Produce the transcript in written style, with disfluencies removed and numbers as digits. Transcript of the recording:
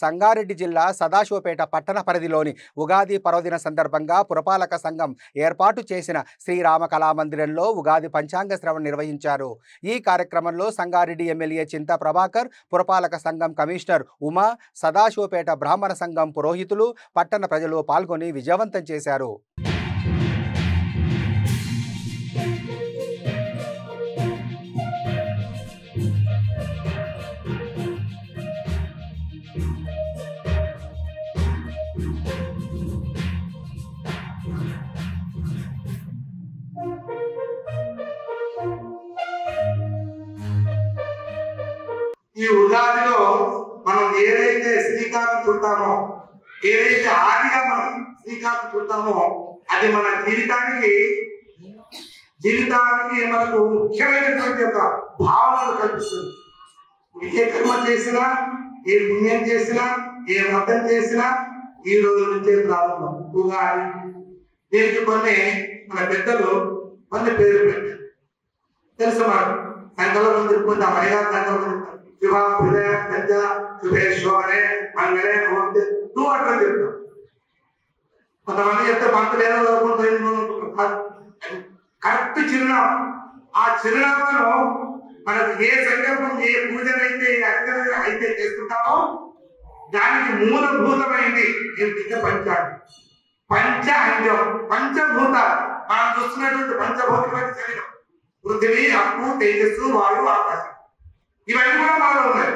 సంగారెడ్డి జిల్లా సదాశివపేట పట్టణ పరిధిలోని ఉగాది పర్వదిన సందర్భంగా పురపాలక సంఘం ఏర్పాటు చేసిన శ్రీరామ కళామందిరంలో ఉగాది పంచాంగ శ్రవణ నిర్వహించారు. ఈ కార్యక్రమంలో సంగారెడ్డి ఎమ్మెల్యే చింతా ప్రభాకర్, పురపాలక సంఘం కమిషనర్ ఉమా, సదాశివపేట బ్రాహ్మణ సంఘం పురోహితులు, పట్టణ ప్రజలు పాల్గొని విజయవంతం చేశారు. ఈ ఉగాదిలో మనం ఏదైతే శ్రీకారం చుట్టామో, ఏదైతే ఆదిగా మనం శ్రీకారం చుట్టామో అది మన జీవితానికి మనకు ముఖ్యమైనటువంటి ఒక భావనలు కల్పిస్తుంది. ఏ కర్మ చేసినా, ఏ పుణ్యం చేసినా, ఏ వ్రతం చేసినా ఈ రోజు నుంచే ప్రారంభం ఉగాది. దీనికి కొన్ని మన పెద్దలు కొన్ని పేరు పెట్టారు. తెలుసు మనకు సంకల్పం చెప్పుకుంటే అమ్మగా సంకల్పం శివ హృదయ పెద్ద శుభేశ్వరే మంగళే నమస్తే నువ్వు అట్లా చెప్తావు. కొంతమంది చెప్తే పంతులు ఏదో కరెక్ట్ చిరునామా. ఆ చిరునామాను మనకు ఏ సంకల్పం, ఏ పూజనైతే అయితే చేసుకుంటామో దానికి మూలభూతమైంది ఏంటంటే పంచాంగం. పంచాంగం పంచభూతాలు మనం చూస్తున్నటువంటి పంచభౌతికమైన శరీరం, పృథివీ, అప్పు, తేజస్సు, వాయువు, ఆకాశం, ఇవన్నీ కూడా మనలో ఉన్నాయి.